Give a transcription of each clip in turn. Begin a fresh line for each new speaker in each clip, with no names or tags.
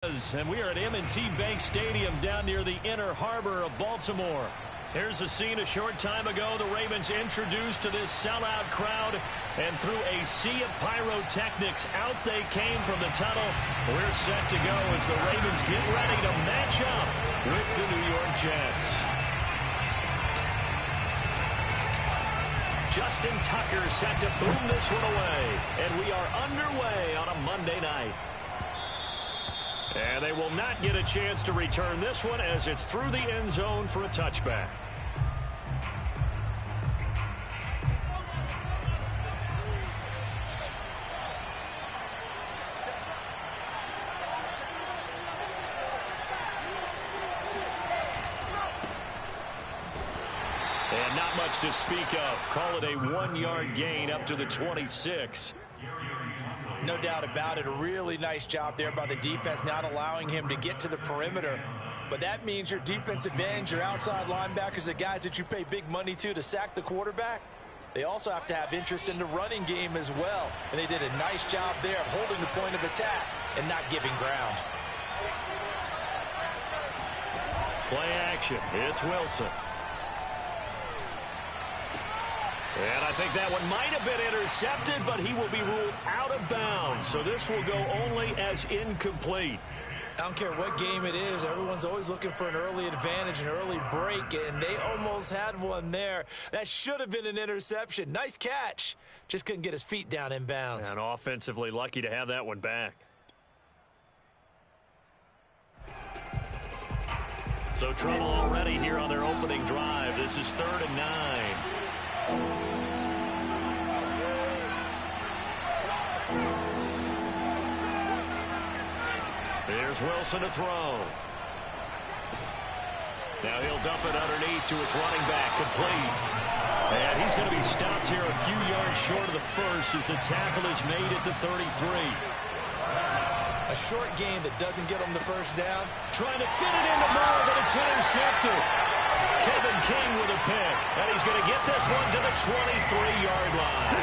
And we are at M&T Bank Stadium down near the Inner Harbor of Baltimore. Here's a scene a short time ago. The Ravens introduced to this sellout crowd, and through a sea of pyrotechnics, out they came from the tunnel. We're set to go as the Ravens get ready to match up with the New York Jets. Justin Tucker set to boom this one away, and we are underway on a Monday night. And they will not get a chance to return this one as it's through the end zone for a touchback. And not much to speak of. Call it a 1-yard gain up to the 26.
No doubt about it. A really nice job there by the defense, not allowing him to get to the perimeter. But that means your defensive ends, your outside linebackers, the guys that you pay big money to sack the quarterback, they also have to have interest in the running game as well. And they did a nice job there of holding the point of attack and not giving ground.
Play action. It's Wilson. And I think that one might have been intercepted, but he will be ruled out of bounds. So this will go only as incomplete.
I don't care what game it is. Everyone's always looking for an early advantage, an early break, and they almost had one there. That should have been an interception. Nice catch. Just couldn't get his feet down in bounds.
And offensively lucky to have that one back. So trouble already here on their opening drive. This is 3rd and 9. There's Wilson to throw. Now he'll dump it underneath to his running back, complete. And he's going to be stopped here a few yards short of the first as the tackle is made at the 33.
A short gain that doesn't get him the first down.
Trying to fit it into Moore, but it's intercepted. Kevin King with a pick. And he's going to get this one to the 23-yard line.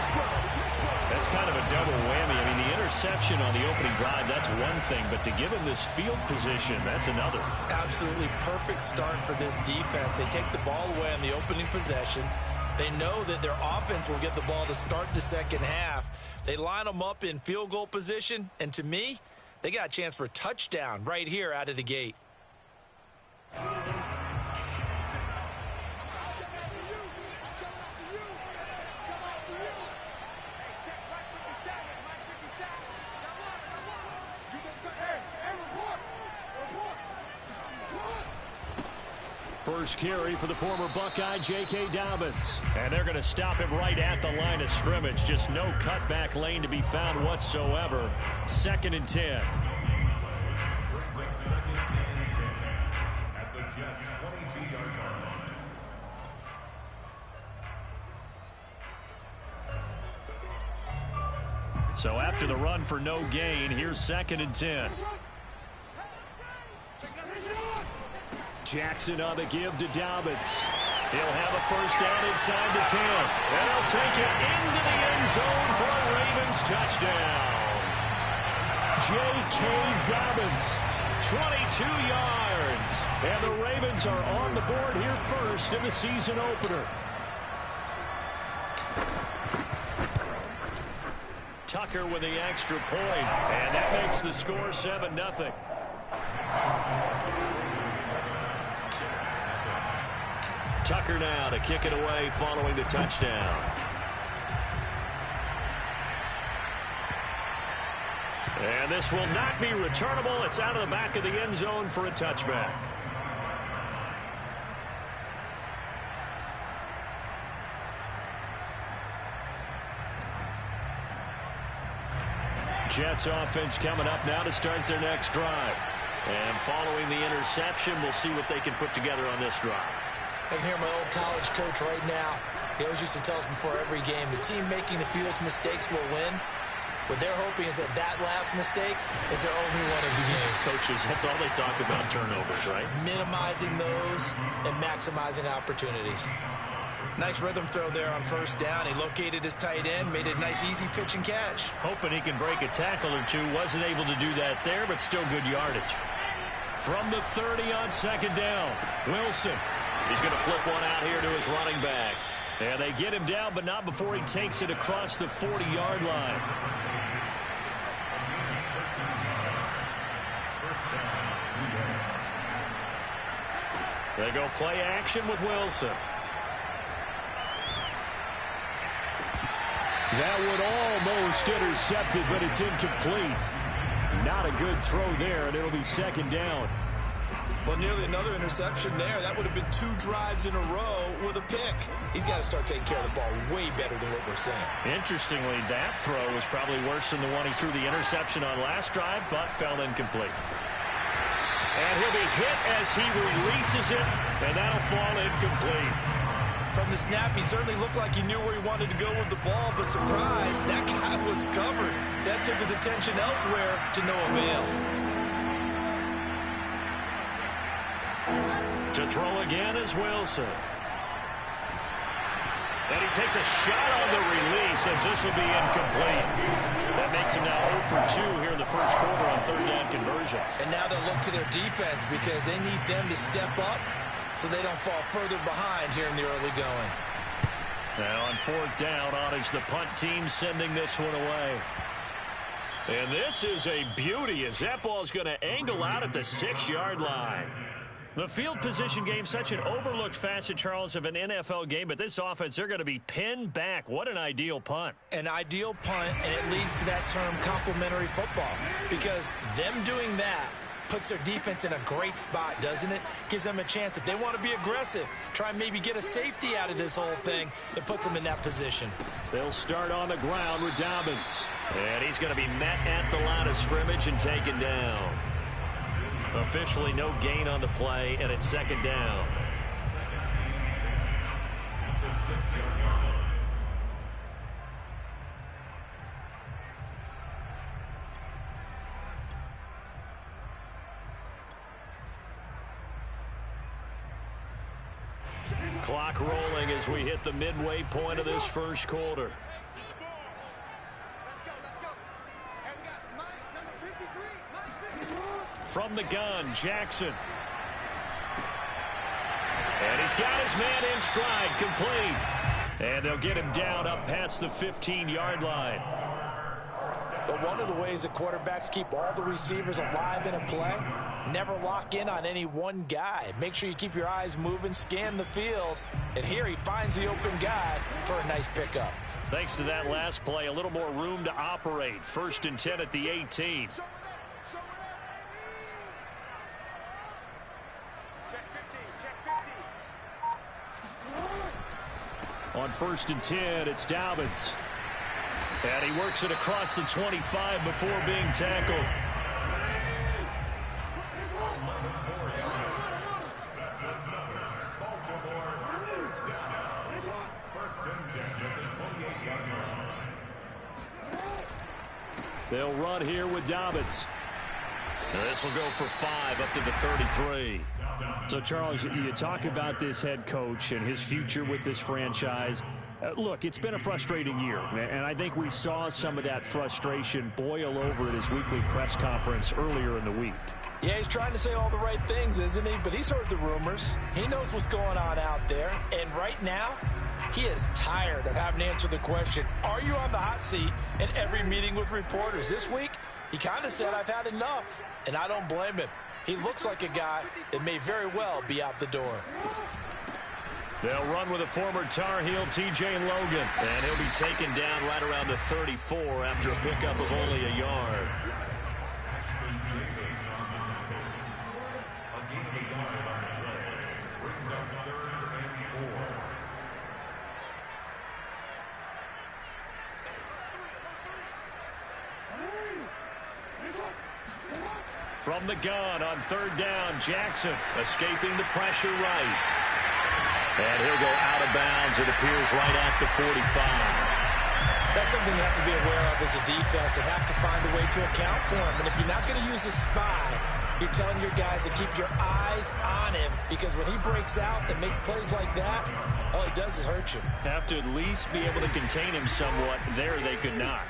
That's kind of a double whammy. I mean, the interception on the opening drive, that's one thing. But to give him this field position, that's another.
Absolutely perfect start for this defense. They take the ball away on the opening possession. They know that their offense will get the ball to start the second half. They line them up in field goal position. And to me, they got a chance for a touchdown right here out of the gate.
First carry for the former Buckeye, J.K. Dobbins. And they're going to stop him right at the line of scrimmage. Just no cutback lane to be found whatsoever. 2nd and 10.
At the Jets' 22-yard line.
So after the run for no gain, here's 2nd and 10. Jackson on the give to Dobbins. He'll have a first down inside the 10. And he'll take it into the end zone for a Ravens touchdown. J.K. Dobbins, 22 yards. And the Ravens are on the board here first in the season opener. Tucker with the extra point. And that makes the score 7-0. Tucker now to kick it away following the touchdown. And this will not be returnable. It's out of the back of the end zone for a touchback. Jets offense coming up now to start their next drive. And following the interception, we'll see what they can put together on this drive.
I can hear my old college coach right now. He always used to tell us before every game, the team making the fewest mistakes will win. What they're hoping is that that last mistake is their only one of the game.
Coaches, that's all they talk about, turnovers, right?
Minimizing those and maximizing opportunities. Nice rhythm throw there on first down. He located his tight end, made a nice easy pitch and catch.
Hoping he can break a tackle or two. Wasn't able to do that there, but still good yardage. From the 30 on second down, Wilson. He's going to flip one out here to his running back. And they get him down, but not before he takes it across the 40-yard line. They go play action with Wilson. That would almost intercept it, but it's incomplete. Not a good throw there, and it'll be second down.
Well, nearly another interception there. That would have been 2 drives in a row with a pick. He's got to start taking care of the ball way better than what we're saying.
Interestingly, that throw was probably worse than the one he threw the interception on last drive, but fell incomplete. And he'll be hit as he releases it, and that'll fall incomplete.
From the snap, he certainly looked like he knew where he wanted to go with the ball, but surprise, that guy was covered. So that took his attention elsewhere to no avail.
To throw again is Wilson. And he takes a shot on the release as this will be incomplete. That makes him now 0 for 2 here in the first quarter on third down conversions.
And now they'll look to their defense because they need them to step up so they don't fall further behind here in the early going.
Now on fourth down, on is the punt team sending this one away. And this is a beauty as that ball is going to angle out at the 6-yard line. The field position game, such an overlooked facet, Charles, of an NFL game, but this offense, they're going to be pinned back. What an ideal punt.
An ideal punt, and it leads to that term complementary football, because them doing that puts their defense in a great spot, doesn't it? Gives them a chance. If they want to be aggressive, try and maybe get a safety out of this whole thing, it puts them in that position.
They'll start on the ground with Dobbins. And he's going to be met at the line of scrimmage and taken down. Officially no gain on the play, and it's second down. Clock rolling as we hit the midway point of this first quarter. From the gun, Jackson. And he's got his man in stride, complete. And they'll get him down up past the 15-yard line.
But one of the ways that quarterbacks keep all the receivers alive in a play, never lock in on any one guy. Make sure you keep your eyes moving, scan the field. And here he finds the open guy for a nice pickup.
Thanks to that last play, a little more room to operate. 1st and 10 at the 18. On 1st and 10, it's Dobbins. And he works it across the 25 before being tackled. They'll run here with Dobbins. This will go for 5 up to the 33. So, Charles, you talk about this head coach and his future with this franchise. Look, it's been a frustrating year, and I think we saw some of that frustration boil over at his weekly press conference earlier in the week.
Yeah, he's trying to say all the right things, isn't he? But he's heard the rumors. He knows what's going on out there. And right now, he is tired of having to answer the question, are you on the hot seat in every meeting with reporters? This week, he kind of said, I've had enough, and I don't blame him. He looks like a guy that may very well be out the door.
They'll run with a former Tar Heel, T.J. Logan, and he'll be taken down right around the 34 after a pickup of only a yard. From the gun on 3rd down, Jackson escaping the pressure right. And he'll go out of bounds, it appears, right at the 45.
That's something you have to be aware of as a defense and have to find a way to account for him. And if you're not going to use a spy, you're telling your guys to keep your eyes on him, because when he breaks out and makes plays like that, all he does is hurt you.
Have to at least be able to contain him somewhat. There they could not.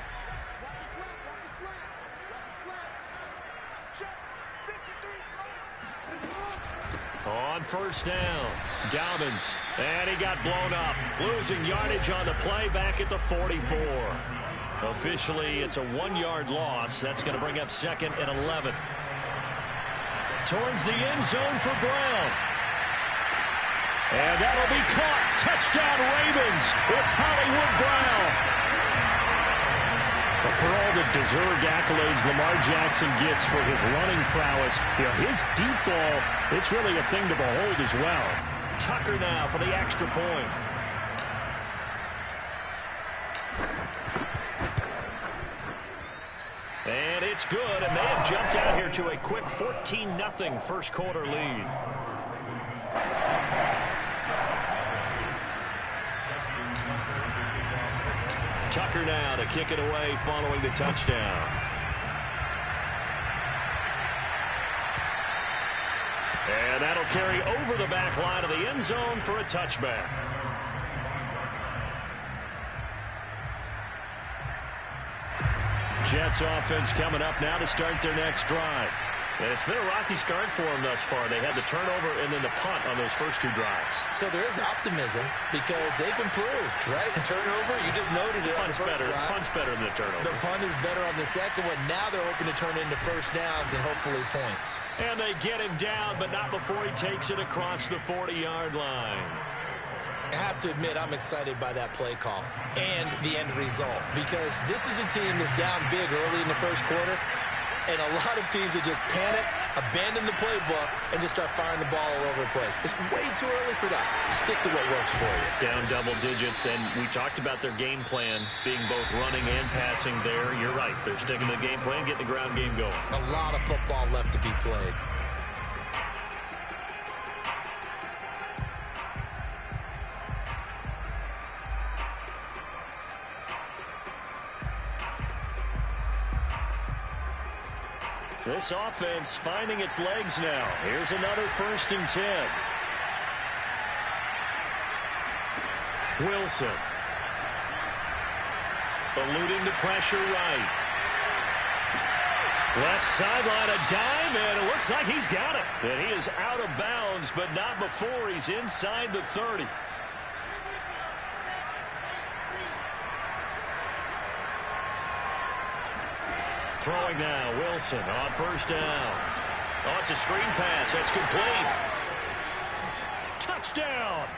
On first down, Dobbins, and he got blown up, losing yardage on the play back at the 44. Officially, it's a 1-yard loss. That's going to bring up 2nd and 11. Towards the end zone for Brown. And that'll be caught. Touchdown, Ravens. It's Hollywood Brown. But for all the deserved accolades Lamar Jackson gets for his running prowess, his deep ball, it's really a thing to behold as well. Tucker now for the extra point. And it's good, and they have jumped out here to a quick 14-0 first quarter lead. Tucker now to kick it away following the touchdown. And that'll carry over the back line of the end zone for a touchback. Jets offense coming up now to start their next drive. And it's been a rocky start for them thus far. They had the turnover and then the punt on those first 2 drives.
So there is optimism because they've improved, right? Turnover, you just noted it.
Punt's better. Punt's better than the turnover.
The punt is better on the second one. Now they're hoping to turn into first downs and hopefully points.
And they get him down, but not before he takes it across the 40-yard line.
I have to admit, I'm excited by that play call and the end result, because this is a team that's down big early in the first quarter, and a lot of teams will just panic, abandon the playbook, and just start firing the ball all over the place. It's way too early for that. Stick to what works for you.
Down double digits, and we talked about their game plan being both running and passing there. You're right. They're sticking to the game plan, getting the ground game going.
A lot of football left to be played.
This offense finding its legs now. Here's another 1st and 10. Wilson. Eluding the pressure right. Left sideline, a dive, and it looks like he's got it. And he is out of bounds, but not before he's inside the 30. Throwing now, Wilson on first down. Oh, it's a screen pass. That's complete. Touchdown.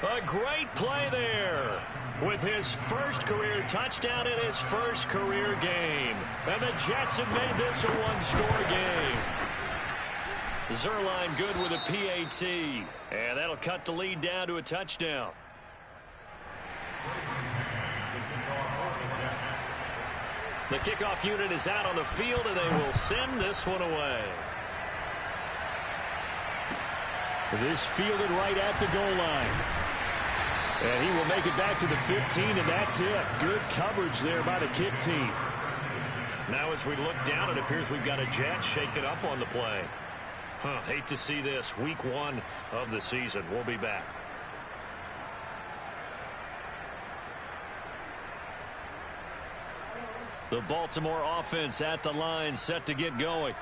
A great play there with his first career touchdown in his first career game. And the Jets have made this a 1-score game. Zerline good with a PAT. And that'll cut the lead down to a touchdown. The kickoff unit is out on the field, and they will send this one away. This fielded right at the goal line. And he will make it back to the 15, and that's it. Good coverage there by the kick team. Now as we look down, it appears we've got a Jet shaking up on the play. Hate to see this. Week 1 of the season. We'll be back. The Baltimore offense at the line, set to get going.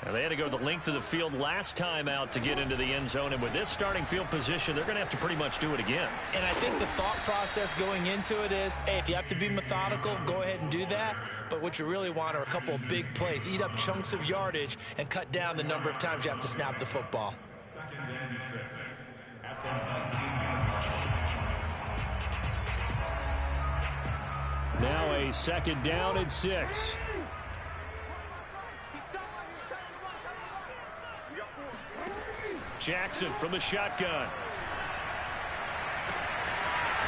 And they had to go the length of the field last time out to get into the end zone. And with this starting field position, they're going to have to pretty much do it again.
And I think the thought process going into it is, hey, if you have to be methodical, go ahead and do that. But what you really want are a couple of big plays. Eat up chunks of yardage and cut down the number of times you have to snap the football.
2nd and 6 at the 19-yard line.
Now a 2nd down and 6. Jackson from the shotgun.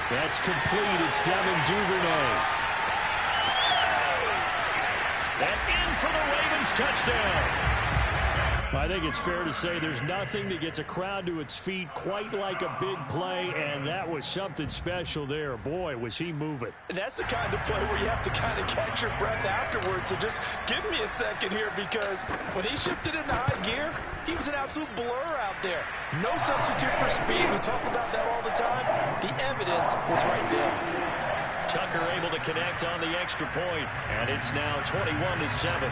That's complete. It's Devin Duvernay. And in for the Ravens touchdown. I think it's fair to say there's nothing that gets a crowd to its feet quite like a big play, and that was something special there. Boy, was he moving.
And that's the kind of play where you have to kind of catch your breath afterwards. So just give me a second here, because when he shifted into high gear, he was an absolute blur out there. No substitute for speed. We talk about that all the time. The evidence was right there.
Tucker able to connect on the extra point, and it's now 21-7.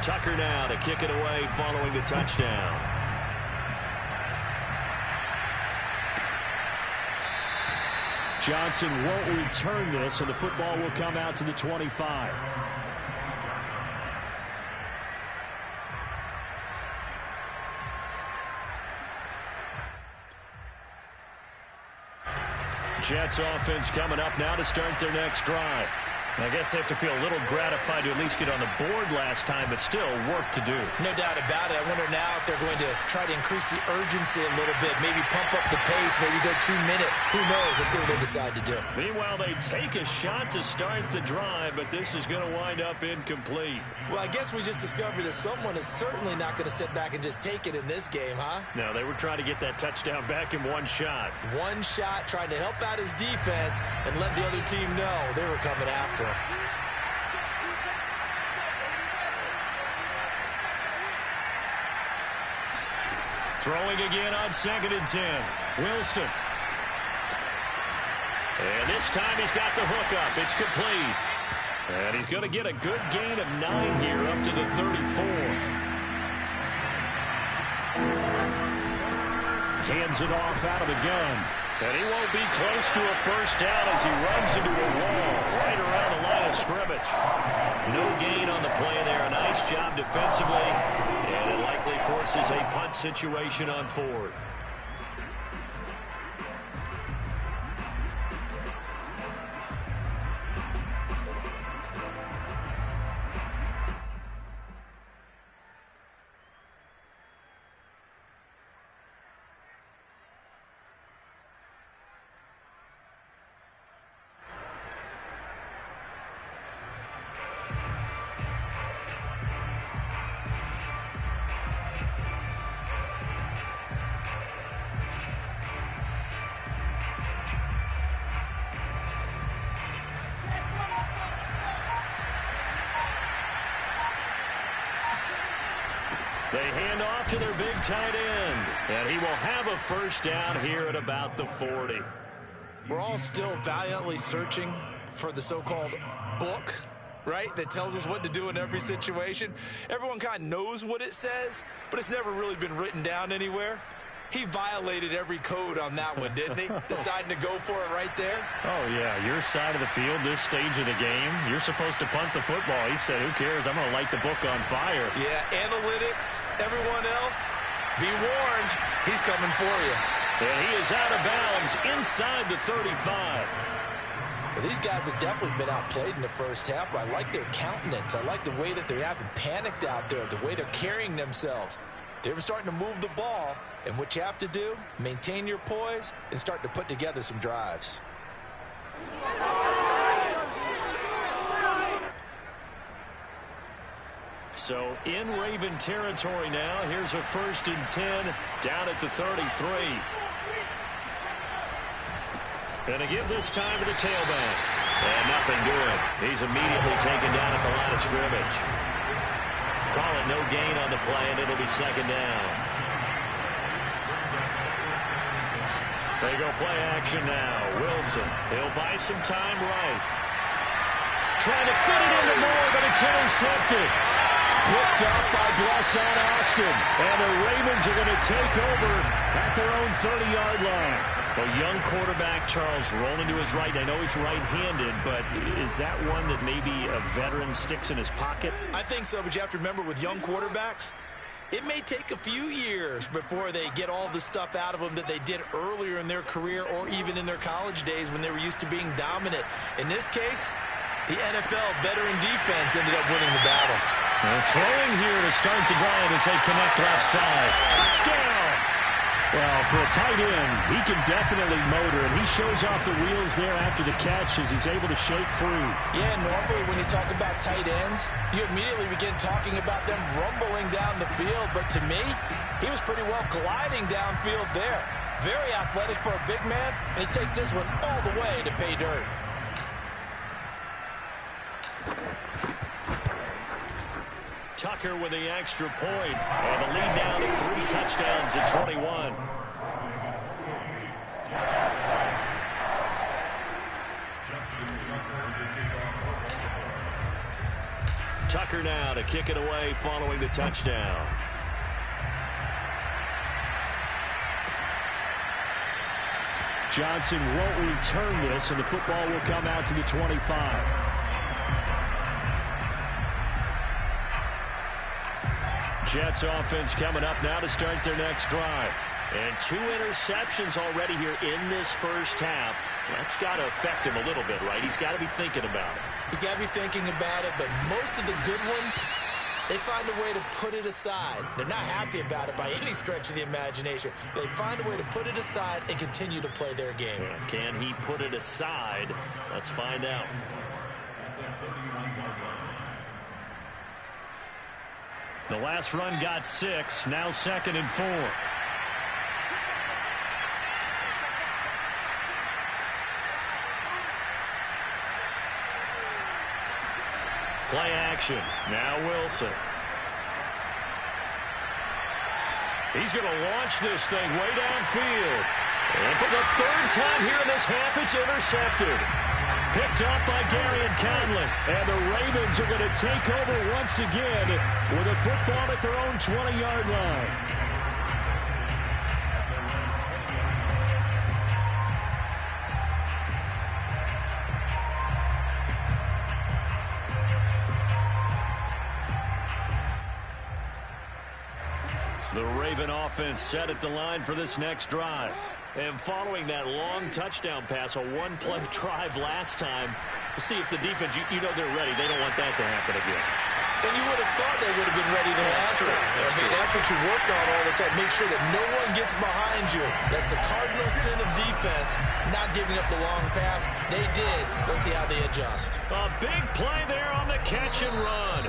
Tucker now to kick it away following the touchdown. Johnson won't return this, and the football will come out to the 25. Jets offense coming up now to start their next drive. I guess they have to feel a little gratified to at least get on the board last time, but still work to do.
No doubt about it. I wonder now if they're going to try to increase the urgency a little bit, maybe pump up the pace, maybe go 2 minute. Who knows? Let's see what they decide to do.
Meanwhile, they take a shot to start the drive, but this is going to wind up incomplete.
Well, I guess we just discovered that someone is certainly not going to sit back and just take it in this game, huh?
No, they were trying to get that touchdown back in one shot.
One shot, trying to help out his defense and let the other team know they were coming after him.
Throwing again on 2nd and 10. Wilson. And this time he's got the hook up. It's complete. And he's going to get a good gain of 9 here up to the 34. Hands it off out of the gun. And he won't be close to a first down as he runs into a wall right around the line of scrimmage. No gain on the play there. A nice job defensively. And it likely forces a punt situation on 4th. They hand off to their big tight end, and he will have a first down here at about the 40.
We're all still valiantly searching for the so-called book, right, that tells us what to do in every situation. Everyone kind of knows what it says, but it's never really been written down anywhere. He violated every code on that one, didn't he? Deciding to go for it right there.
Oh, yeah, your side of the field, this stage of the game, you're supposed to punt the football. He said, who cares? I'm going to light the book on fire.
Yeah, analytics, everyone else, be warned, he's coming for you.
And he is out of bounds inside the 35.
Well, these guys have definitely been outplayed in the first half, but I like their countenance. I like the way that they haven't panicked out there, the way they're carrying themselves. They were starting to move the ball, and what you have to do, maintain your poise and start to put together some drives.
So in Raven territory now. Here's a 1st and 10 down at the 33. And to give this time to the tailback. And nothing doing. He's immediately taken down at the line of scrimmage. Call it no gain on the play, and it'll be 2nd down. They go play action now. Wilson, he'll buy some time right. Trying to fit it into Moore, but it's intercepted. Picked up by Blesson Austin. And the Ravens are going to take over at their own 30-yard line. A young quarterback, Charles, rolling to his right. I know he's right-handed, but is that one that maybe a veteran sticks in his pocket?
I think so, but you have to remember with young quarterbacks, it may take a few years before they get all the stuff out of them that they did earlier in their career or even in their college days when they were used to being dominant. In this case, the NFL veteran defense ended up winning the battle.
And throwing here to start the drive as they connect left side. Touchdown! Well, for a tight end, he can definitely motor, and he shows off the wheels there after the catch as he's able to shake free.
Yeah, normally when you talk about tight ends, you immediately begin talking about them rumbling down the field. But to me, he was pretty well gliding downfield there. Very athletic for a big man, and he takes this one all the way to pay dirt.
Tucker with the extra point, and the lead down to 3 touchdowns at 21. Tucker now to kick it away following the touchdown. Johnson won't return this, and the football will come out to the 25. Jets offense coming up now to start their next drive. And 2 interceptions already here in this first half. That's got to affect him a little bit, right? He's got to be thinking about it.
He's got to be thinking about it, but most of the good ones, they find a way to put it aside. They're not happy about it by any stretch of the imagination. They find a way to put it aside and continue to play their game.
Yeah, can he put it aside? Let's find out. The last run got 6, now 2nd and 4. Play action. Now Wilson. He's going to launch this thing way downfield. And for the 3rd time here in this half, it's intercepted. Picked up by Gary and Conley. And the Ravens are going to take over once again with a football at their own 20-yard line. The Raven offense set at the line for this next drive. And following that long touchdown pass, a one-play drive last time, see if the defense, you know they're ready. They don't want that to happen again.
And you would have thought they would have been ready the last time. That's what you work on all the time. Make sure that no one gets behind you. That's the cardinal sin of defense, not giving up the long pass. They did. Let's see how they adjust.
A big play there on the catch and run.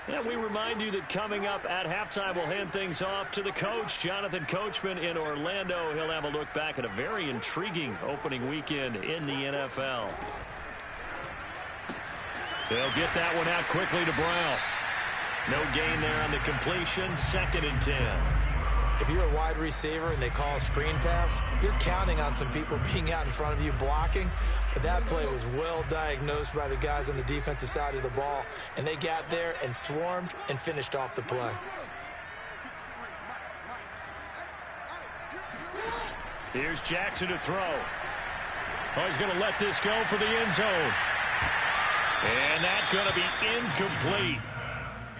And we remind you that coming up at halftime, we'll hand things off to the coach, Jonathan Coachman in Orlando. He'll have a look back at a very intriguing opening weekend in the NFL. They'll get that one out quickly to Brown. No gain there on the completion, 2nd and 10.
If you're a wide receiver and they call a screen pass, you're counting on some people being out in front of you blocking. But that play was well diagnosed by the guys on the defensive side of the ball. And they got there and swarmed and finished off the play.
Here's Jackson to throw. Oh, he's going to let this go for the end zone. And that's going to be incomplete.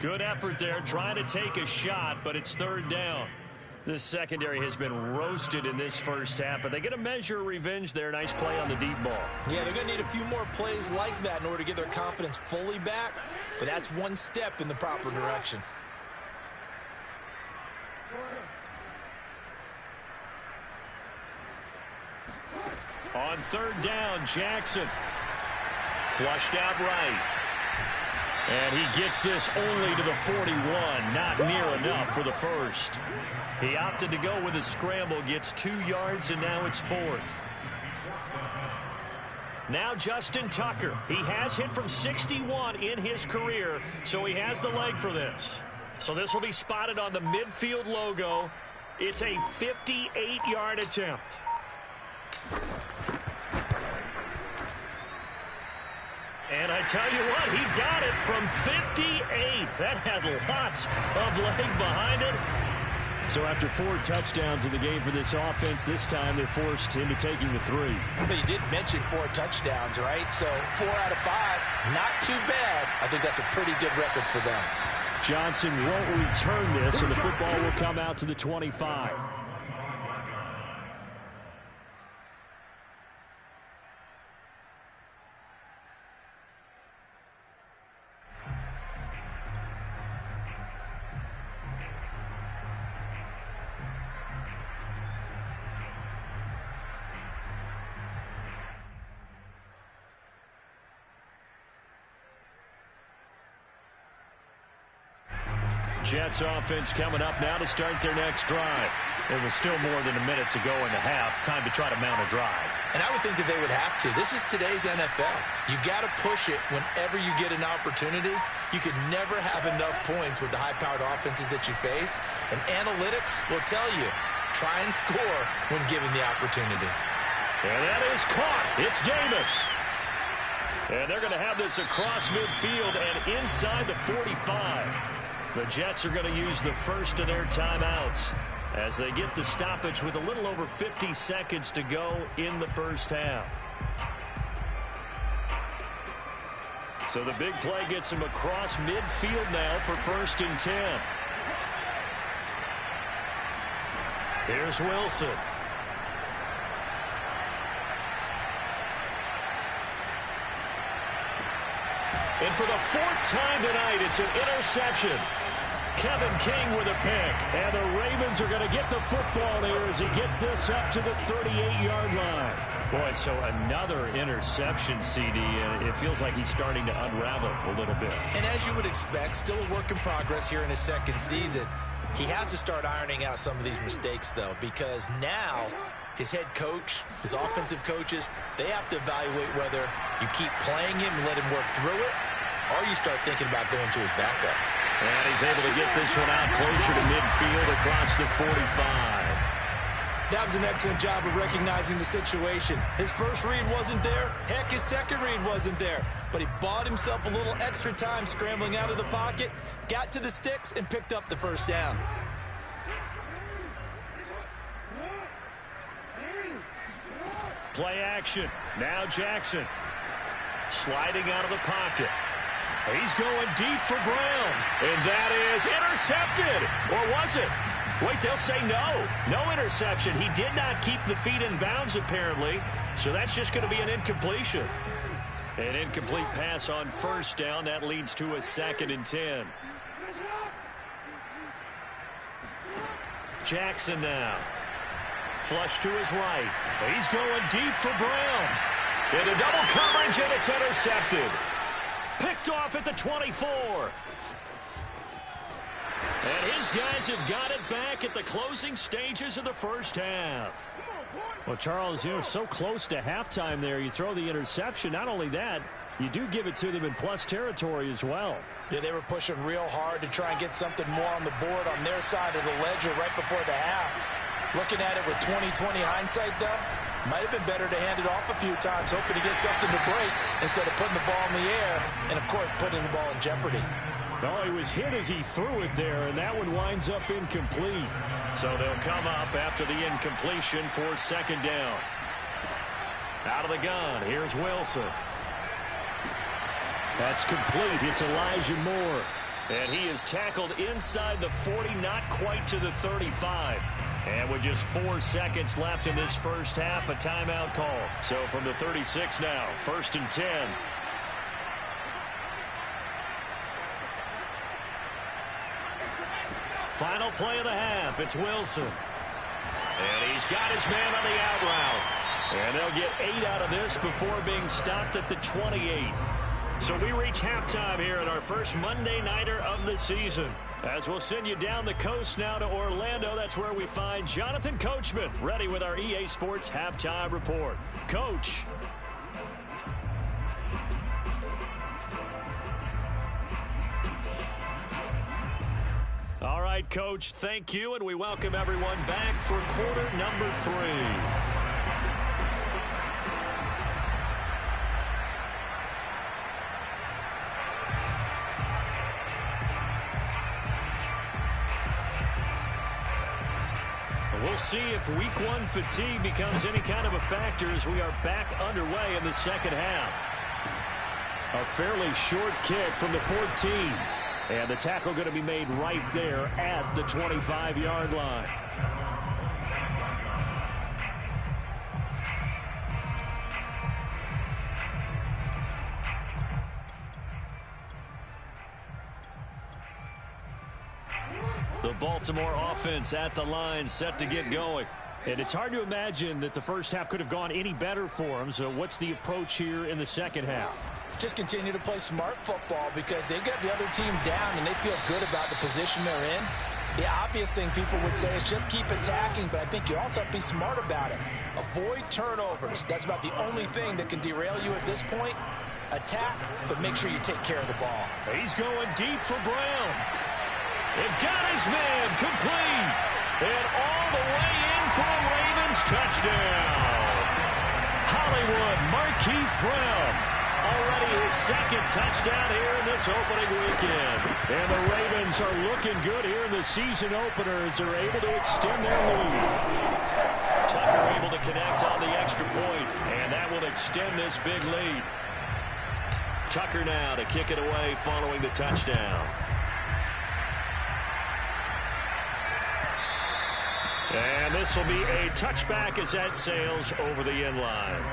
Good effort there, trying to take a shot, but it's 3rd down. This secondary has been roasted in this first half, but they get a measure of revenge there. Nice play on the deep ball.
Yeah, they're going to need a few more plays like that in order to get their confidence fully back, but that's one step in the proper direction.
On 3rd down, Jackson flushed out right. And he gets this only to the 41, not near enough for the first. He opted to go with a scramble, gets 2 yards, and now it's 4th. Now Justin Tucker. He has hit from 61 in his career, so he has the leg for this. So this will be spotted on the midfield logo. It's a 58-yard attempt. And I tell you what, he got it from 58. That had lots of leg behind it. So after 4 touchdowns in the game for this offense, this time they're forced into taking the 3.
But you did mention 4 touchdowns, right? So 4 out of 5, not too bad. I think that's a pretty good record for them.
Johnson won't return this, and the football will come out to the 25. Jets offense coming up now to start their next drive. It was still more than a minute to go in the half. Time to try to mount a drive.
And I would think that they would have to. This is today's NFL. You got to push it whenever you get an opportunity. You could never have enough points with the high-powered offenses that you face. And analytics will tell you, try and score when given the opportunity.
And that is caught. It's Davis. And they're going to have this across midfield and inside the 45. The Jets are going to use the first of their timeouts as they get the stoppage with a little over 50 seconds to go in the first half. So the big play gets him across midfield now for 1st and 10. Here's Wilson. And for the 4th time tonight, it's an interception. Kevin King with a pick. And the Ravens are going to get the football here as he gets this up to the 38-yard line. Boy, so another interception, CD, and it feels like he's starting to unravel a little bit.
And as you would expect, still a work in progress here in his second season. He has to start ironing out some of these mistakes, though, because now his head coach, his offensive coaches, they have to evaluate whether you keep playing him and let him work through it, or you start thinking about going to his backup.
And he's able to get this one out closer to midfield across the 45.
That was an excellent job of recognizing the situation. His first read wasn't there. Heck, his second read wasn't there. But he bought himself a little extra time scrambling out of the pocket, got to the sticks, and picked up the first down.
Play action. Now Jackson. Sliding out of the pocket. He's going deep for Brown. And that is intercepted. Or was it? Wait, they'll say no. No interception. He did not keep the feet in bounds, apparently. So that's just going to be an incompletion. An incomplete pass on 1st down. That leads to a 2nd and 10. Jackson now. Flush to his right. He's going deep for Brown. Into double coverage, and it's intercepted. Picked off at the 24. And his guys have got it back at the closing stages of the first half. Well, Charles, so close to halftime there. You throw the interception. Not only that, you do give it to them in plus territory as well.
Yeah, they were pushing real hard to try and get something more on the board on their side of the ledger right before the half. Looking at it with 20/20 hindsight, though, might have been better to hand it off a few times, hoping to get something to break instead of putting the ball in the air and, of course, putting the ball in jeopardy.
No, he was hit as he threw it there, and that one winds up incomplete. So they'll come up after the incompletion for 2nd down. Out of the gun, here's Wilson. That's complete. It's Elijah Moore. And he is tackled inside the 40, not quite to the 35. And with just 4 seconds left in this first half, a timeout call. So from the 36 now, 1st and 10. Final play of the half. It's Wilson. And he's got his man on the out route. And they'll get 8 out of this before being stopped at the 28. So we reach halftime here in our first Monday Nighter of the season. As we'll send you down the coast now to Orlando, that's where we find Jonathan Coachman, ready with our EA Sports Halftime Report. Coach. All right, Coach, thank you, and we welcome everyone back for quarter number 3. We'll see if week 1 fatigue becomes any kind of a factor as we are back underway in the second half. A fairly short kick from the 14. And the tackle going to be made right there at the 25-yard line. The Baltimore offense at the line, set to get going. And it's hard to imagine that the first half could have gone any better for them. So what's the approach here in the second half?
Just continue to play smart football because they got the other team down and they feel good about the position they're in. The obvious thing people would say is just keep attacking, but I think you also have to be smart about it. Avoid turnovers. That's about the only thing that can derail you at this point. Attack, but make sure you take care of the ball.
He's going deep for Brown. They've got his man complete. And all the way in for a Ravens touchdown. Hollywood Marquise Brown. Already his second touchdown here in this opening weekend. And the Ravens are looking good here in the season opener as they're able to extend their lead. Tucker able to connect on the extra point, and that will extend this big lead. Tucker now to kick it away following the touchdown. And this will be a touchback as that sails over the end line.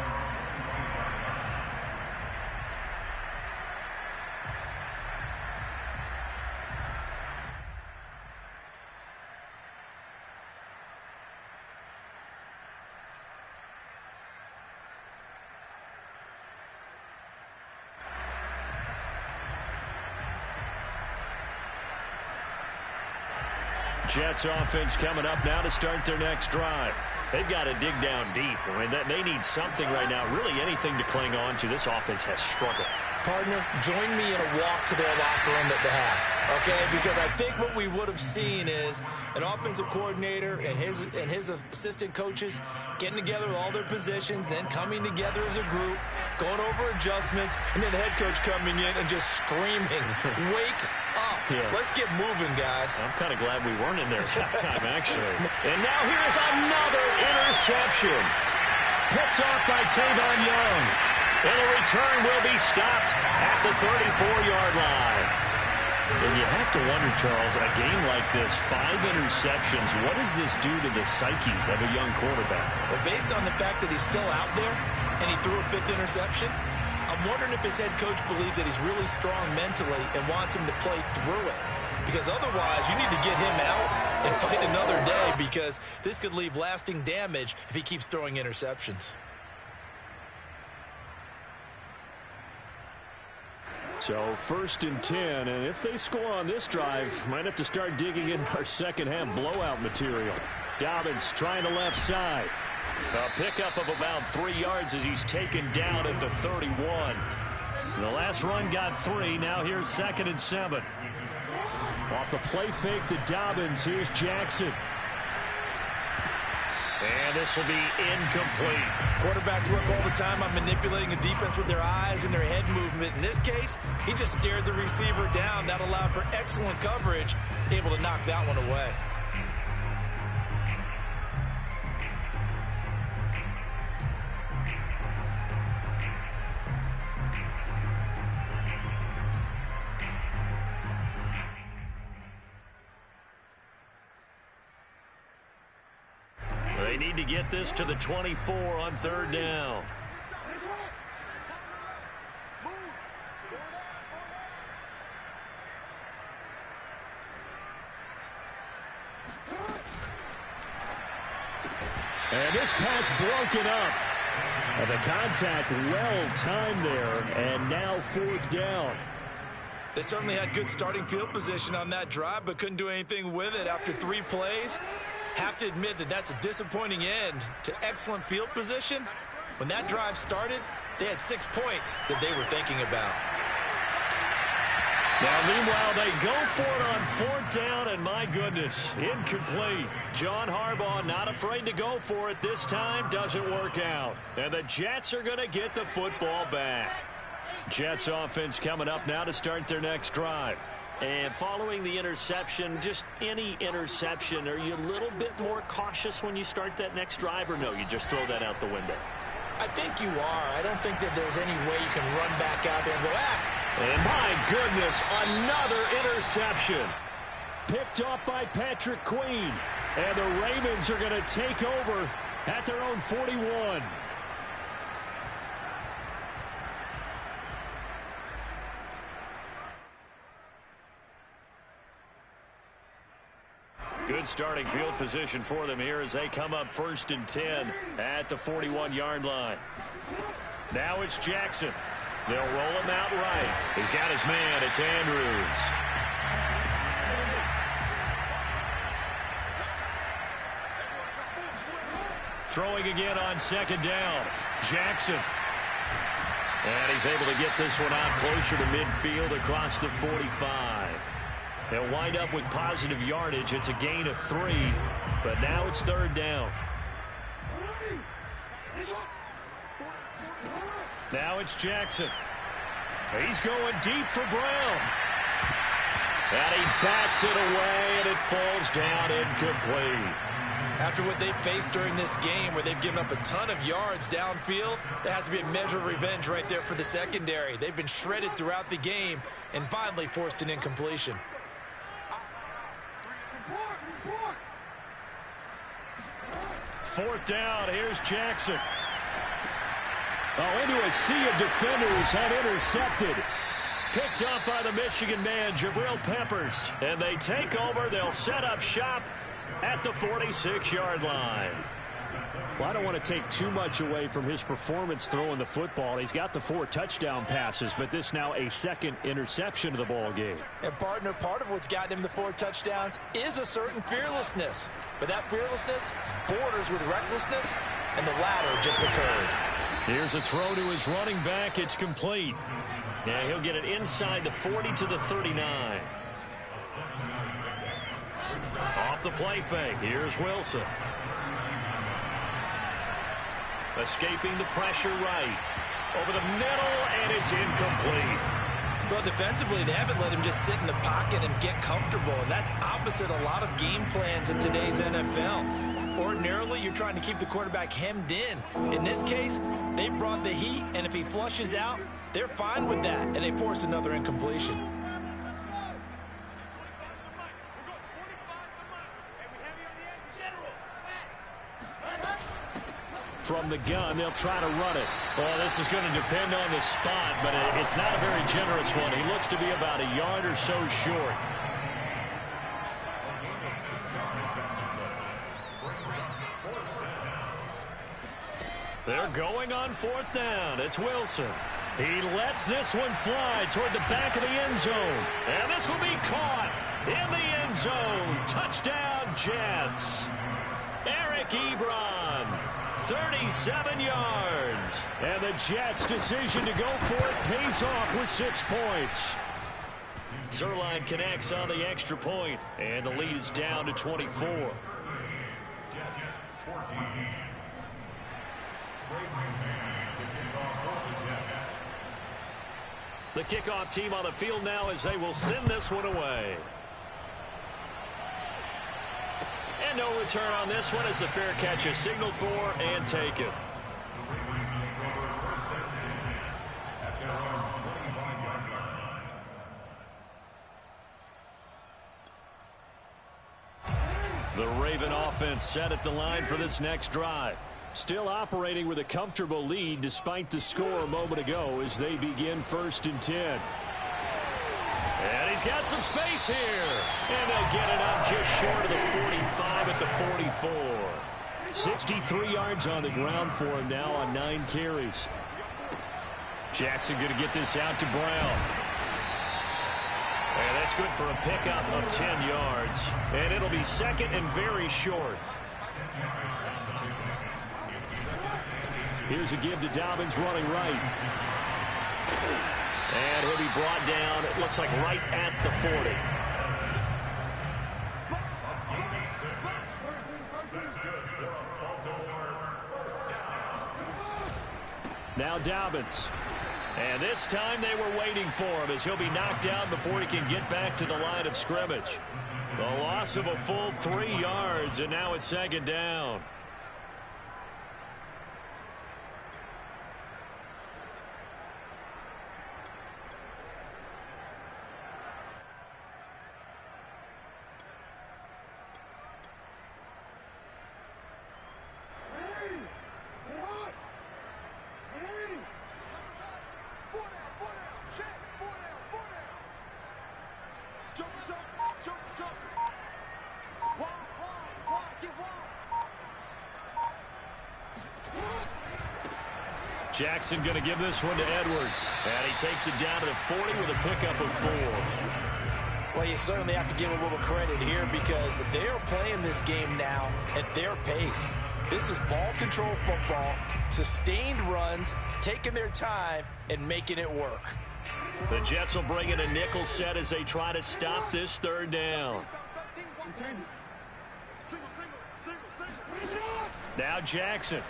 Jets offense coming up now to start their next drive. They've got to dig down deep. I mean, they need something right now, really anything to cling on to. This offense has struggled.
Partner, join me in a walk to their locker room at the half, okay? Because I think what we would have seen is an offensive coordinator and his assistant coaches getting together with all their positions, then coming together as a group, going over adjustments, and then the head coach coming in and just screaming, wake up. Yeah. Let's get moving, guys.
I'm kind of glad we weren't in there at halftime, actually. And now here's another interception. Picked off by Tavon Young. And a return will be stopped at the 34-yard line. And you have to wonder, Charles, a game like this, 5 interceptions, what does this do to the psyche of a young quarterback?
Well, based on the fact that he's still out there and he threw a 5th interception, I'm wondering if his head coach believes that he's really strong mentally and wants him to play through it. Because otherwise, you need to get him out and fight another day because this could leave lasting damage if he keeps throwing interceptions.
So 1st and 10, and if they score on this drive, might have to start digging in our second half blowout material. Dobbins trying the left side. A pickup of about 3 yards as he's taken down at the 31. The last run got 3. Now here's 2nd and 7. Off the play fake to Dobbins, here's Jackson. And this will be incomplete.
Quarterbacks work all the time on manipulating a defense with their eyes and their head movement. In this case, he just stared the receiver down. That allowed for excellent coverage, able to knock that one away.
They need to get this to the 24 on 3rd down. And this pass broken up. And the contact well timed there, and now 4th down.
They certainly had good starting field position on that drive, but couldn't do anything with it after 3 plays. Have to admit that that's a disappointing end to excellent field position. When that drive started, they had 6 points that they were thinking about.
Now, meanwhile, they go for it on 4th down, and my goodness, incomplete. John Harbaugh not afraid to go for it this time. Doesn't work out. And the Jets are going to get the football back. Jets offense coming up now to start their next drive. And following the interception, just any interception, are you a little bit more cautious when you start that next drive, or no, you just throw that out the window?
I think you are. I don't think that there's any way you can run back out there and go,
And my goodness, another interception. Picked off by Patrick Queen. And the Ravens are going to take over at their own 41. Good starting field position for them here as they come up 1st and 10 at the 41-yard line. Now it's Jackson. They'll roll him out right. He's got his man. It's Andrews. Throwing again on 2nd down. Jackson. And he's able to get this one out closer to midfield across the 45. They'll wind up with positive yardage. It's a gain of 3, but now it's 3rd down. Now it's Jackson. He's going deep for Brown. And he bats it away, and it falls down incomplete.
After what they've faced during this game, where they've given up a ton of yards downfield, there has to be a measure of revenge right there for the secondary. They've been shredded throughout the game and finally forced an incompletion.
4th down. Here's Jackson. Oh, into a sea of defenders and intercepted. Picked up by the Michigan man, Jabril Peppers. And they take over. They'll set up shop at the 46-yard line. Well, I don't want to take too much away from his performance throwing the football. He's got the 4 touchdown passes, but this now a 2nd interception of the ball game.
And partner, part of what's gotten him the 4 touchdowns is a certain fearlessness. But that fearlessness borders with recklessness, and the latter just occurred.
Here's a throw to his running back. It's complete. Yeah, he'll get it inside the 40 to the 39. Off the play fake. Here's Wilson. Escaping the pressure right. Over the middle, and it's incomplete.
Well, defensively, they haven't let him just sit in the pocket and get comfortable, and that's opposite a lot of game plans in today's NFL. Ordinarily, you're trying to keep the quarterback hemmed in. In this case, they brought the heat, and if he flushes out, they're fine with that, and they force another incompletion.
From the gun, they'll try to run it. Well, this is going to depend on the spot, but it's not a very generous one. He looks to be about a yard or so short. They're going on 4th down. It's Wilson. He lets this one fly toward the back of the end zone. And this will be caught in the end zone. Touchdown, Jets. Eric Ebron, 37 yards. And the Jets' decision to go for it pays off with 6 points. Zerline connects on the extra point, and the lead is down to 24.
Jets 14.
The kickoff team on the field now as they will send this one away. And no return on this one as the fair catch is signaled for and taken. The Raven offense set at the line for this next drive. Still operating with a comfortable lead despite the score a moment ago as they begin 1st and 10. And he's got some space here. And they'll get it up just short of the 45 at the 44. 63 yards on the ground for him now on 9 carries. Jackson going to get this out to Brown. And that's good for a pickup of 10 yards. And it'll be 2nd and very short. Here's a give to Dobbins running right. And he'll be brought down, it looks like right at the 40. Now Dobbins. And this time they were waiting for him as he'll be knocked down before he can get back to the line of scrimmage. The loss of a full 3 yards, and now it's 2nd down. Jackson going to give this one to Edwards. And he takes it down to the 40 with a pickup of 4.
Well, you certainly have to give a little credit here because they are playing this game now at their pace. This is ball control football, sustained runs, taking their time, and making it work.
The Jets will bring in a nickel set as they try to stop this third down. Now Jackson.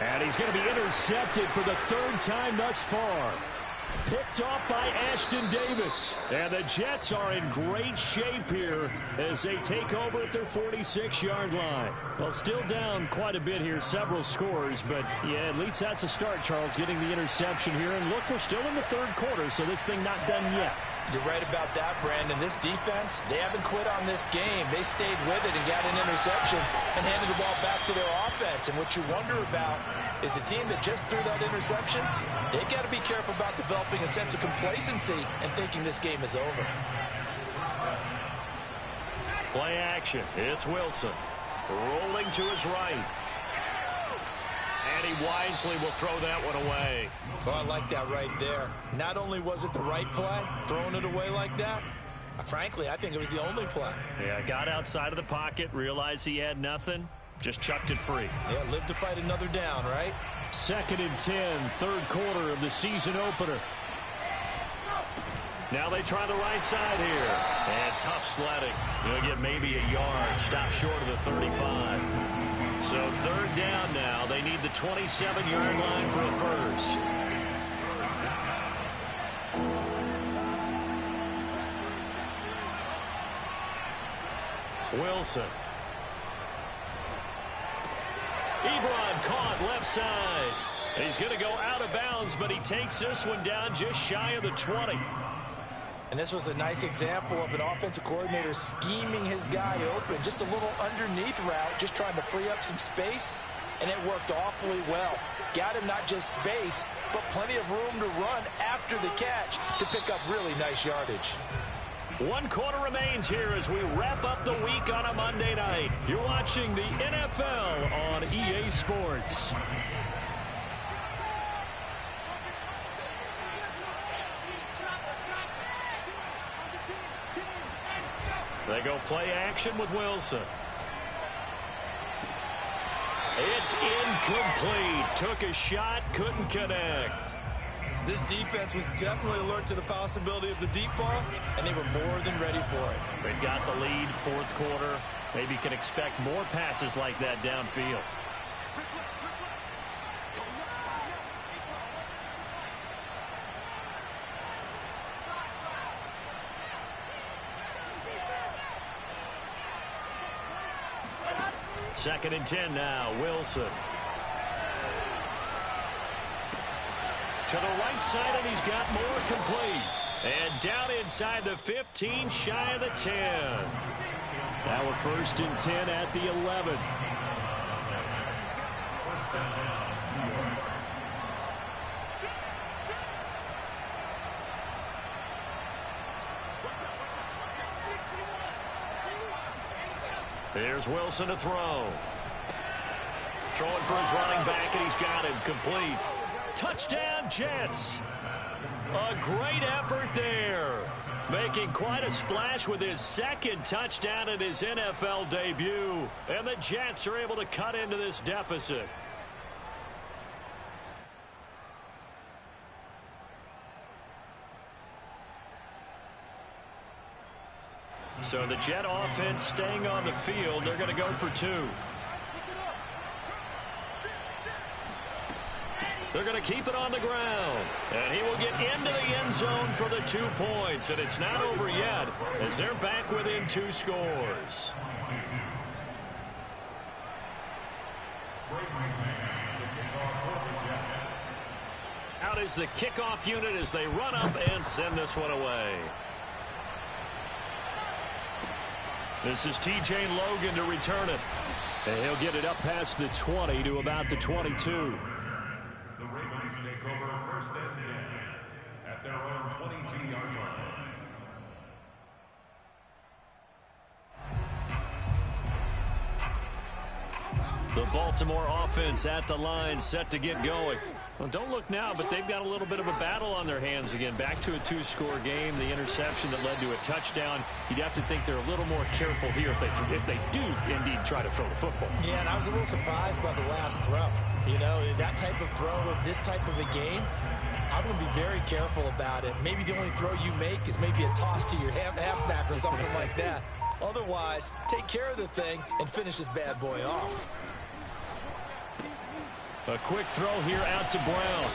And he's going to be intercepted for the third time thus far. Picked off by Ashton Davis. And the Jets are in great shape here as they take over at their 46-yard line. Well, still down quite a bit here, several scores. But, yeah, at least that's a start, Charles, getting the interception here. And, look, we're still in the third quarter, so this thing not done yet.
You're right about that, Brandon. This defense, they haven't quit on this game. They stayed with it and got an interception and handed the ball back to their offense. And what you wonder about is a team that just threw that interception, they've got to be careful about developing a sense of complacency and thinking this game is over.
Play action. It's Wilson. Rolling to his right. And he wisely will throw that one away.
Well, I like that right there. Not only was it the right play, throwing it away like that, frankly, I think it was the only play.
Yeah, got outside of the pocket, realized he had nothing, just chucked it free.
Yeah, live to fight another down, right?
2nd and 10, third quarter of the season opener. Now they try the right side here. And tough sledding. He'll get maybe a yard. Stop short of the 35. So third down now. They need the 27-yard line for a first. Wilson. Ebron caught left side. He's going to go out of bounds, but he takes this one down just shy of the 20.
And this was a nice example of an offensive coordinator scheming his guy open. Just a little underneath route, just trying to free up some space, and it worked awfully well. Got him not just space, but plenty of room to run after the catch to pick up really nice yardage.
1 quarter remains here as we wrap up the week on a Monday night. You're watching the NFL on EA Sports. They go play action with Wilson. It's incomplete. Took a shot, couldn't connect.
This defense was definitely alert to the possibility of the deep ball, and they were more than ready for it.
They've got the lead, 4th quarter. Maybe can expect more passes like that downfield. Second and 10 now, Wilson. To the right side, and he's got more complete. And down inside the 15, shy of the 10. Now a 1st and 10 at the 11. Here's Wilson to throw. Throwing for his running back, and he's got him complete. Touchdown, Jets. A great effort there. Making quite a splash with his 2nd touchdown in his NFL debut. And the Jets are able to cut into this deficit. So the Jet offense staying on the field. They're going to go for 2. They're going to keep it on the ground. And he will get into the end zone for the 2 points. And it's not over yet as they're back within 2 scores. Out is the kickoff unit as they run up and send this one away. This is T.J. Logan to return it. And he'll get it up past the 20 to about the 22.
The Ravens take over 1st and 10 at their own 22-yard line.
The Baltimore offense at the line, set to get going. Well, don't look now, but they've got a little bit of a battle on their hands again. Back to a two-score game. The interception that led to a touchdown. You'd have to think they're a little more careful here if they do indeed try to throw the football.
Yeah, and I was a little surprised by the last throw. You know, that type of throw with this type of a game, I'm going to be very careful about it. Maybe the only throw you make is maybe a toss to your halfback or something like that. Otherwise, take care of the thing and finish this bad boy off.
A quick throw here out to Brown.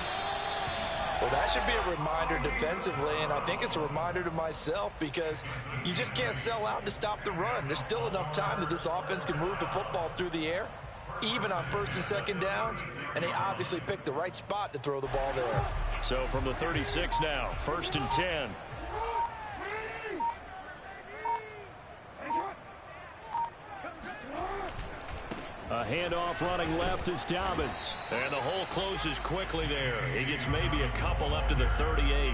Well, that should be a reminder defensively, and I think it's a reminder to myself because you just can't sell out to stop the run. There's still enough time that this offense can move the football through the air, even on first and second downs, and they obviously picked the right spot to throw the ball there.
So from the 36 now, 1st and 10. A handoff running left is Dobbins. And the hole closes quickly there. He gets maybe a couple up to the 38.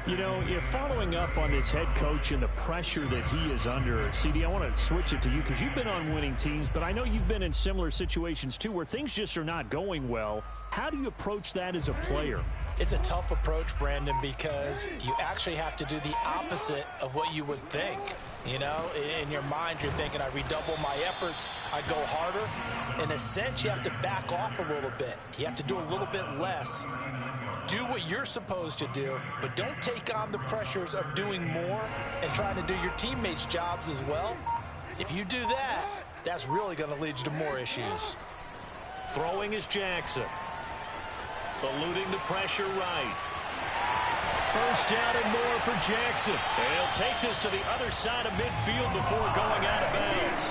You know, you're following up on this head coach and the pressure that he is under. CD, I want to switch it to you because you've been on winning teams, but I know you've been in similar situations too where things just are not going well. How do you approach that as a player?
It's a tough approach, Brandon, because you actually have to do the opposite of what you would think. You know, in your mind, you're thinking, I redouble my efforts, I go harder. In a sense, you have to back off a little bit. You have to do a little bit less. Do what you're supposed to do, but don't take on the pressures of doing more and trying to do your teammates' jobs as well. If you do that, that's really going to lead you to more issues.
Throwing is Jackson. Eluding the pressure right. First down and more for Jackson. And he'll take this to the other side of midfield before going out of bounds.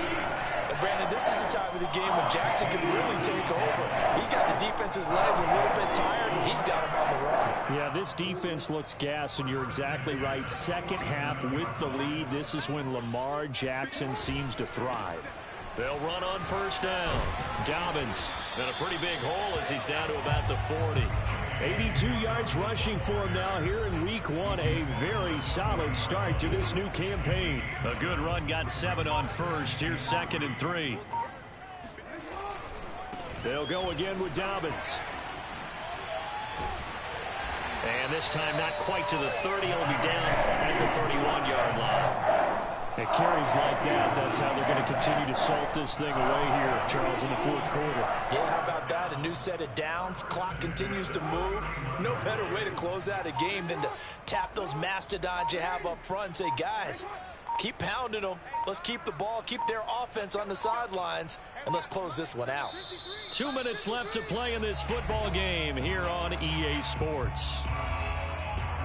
And Brandon, this is the time of the game when Jackson can really take over. He's got the defense's legs a little bit tired, and he's got him on the run.
Yeah, this defense looks gassed, and you're exactly right. Second half with the lead, this is when Lamar Jackson seems to thrive. They'll run on first down. Dobbins in a pretty big hole as he's down to about the 40. 82 yards rushing for him now here in week 1. A very solid start to this new campaign. A good run, got 7 on first. Here's 2nd and 3. They'll go again with Dobbins. And this time not quite to the 30. He'll be down at the 31-yard line. It carries like that. That's how they're going to continue to salt this thing away here, Charles, in the 4th quarter.
Yeah, how about that? A new set of downs. Clock continues to move. No better way to close out a game than to tap those mastodons you have up front and say, guys, keep pounding them. Let's keep the ball, keep their offense on the sidelines, and let's close this one out.
2 minutes left to play in this football game here on EA Sports.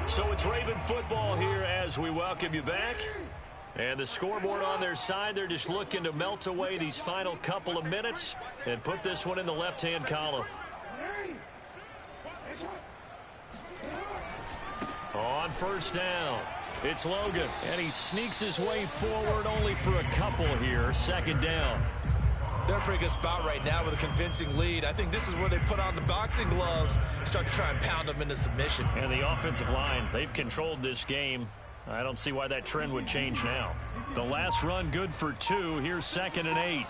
So it's Raven football here as we welcome you back. And the scoreboard on their side, they're just looking to melt away these final couple of minutes and put this one in the left-hand column. On first down, it's Logan, and he sneaks his way forward only for a couple here. 2nd down.
They're in a pretty good spot right now with a convincing lead. I think this is where they put on the boxing gloves, start to try and pound them into submission.
And the offensive line, they've controlled this game. I don't see why that trend would change now. The last run good for 2. Here's 2nd and 8.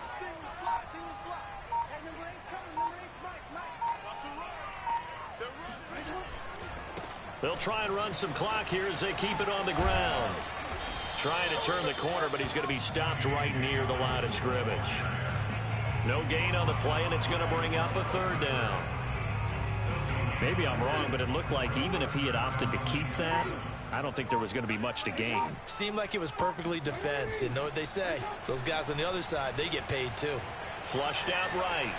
They'll try and run some clock here as they keep it on the ground. Trying to turn the corner, but he's going to be stopped right near the line of scrimmage. No gain on the play, and it's going to bring up a 3rd down. Maybe I'm wrong, but it looked like even if he had opted to keep that, I don't think there was going to be much to gain.
Seemed like it was perfectly defense. You know what they say? Those guys on the other side, they get paid too.
Flushed out right.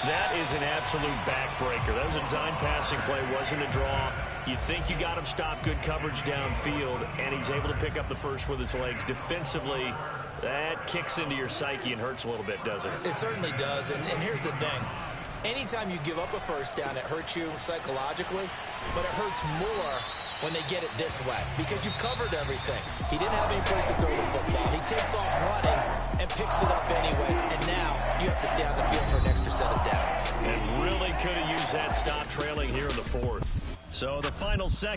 That is an absolute backbreaker. That was a design passing play, wasn't a draw. You think you got him stopped, good coverage downfield, and he's able to pick up the first with his legs. Defensively, that kicks into your psyche and hurts a little bit, doesn't it?
It certainly does, and here's the thing. Anytime you give up a first down, it hurts you psychologically, but it hurts more when they get it this way because you've covered everything. He didn't have any place to throw the football. He takes off running and picks it up anyway, and now you have to stay on the field for an extra set of downs.
And really could have used that stop trailing here in the 4th. So the final second.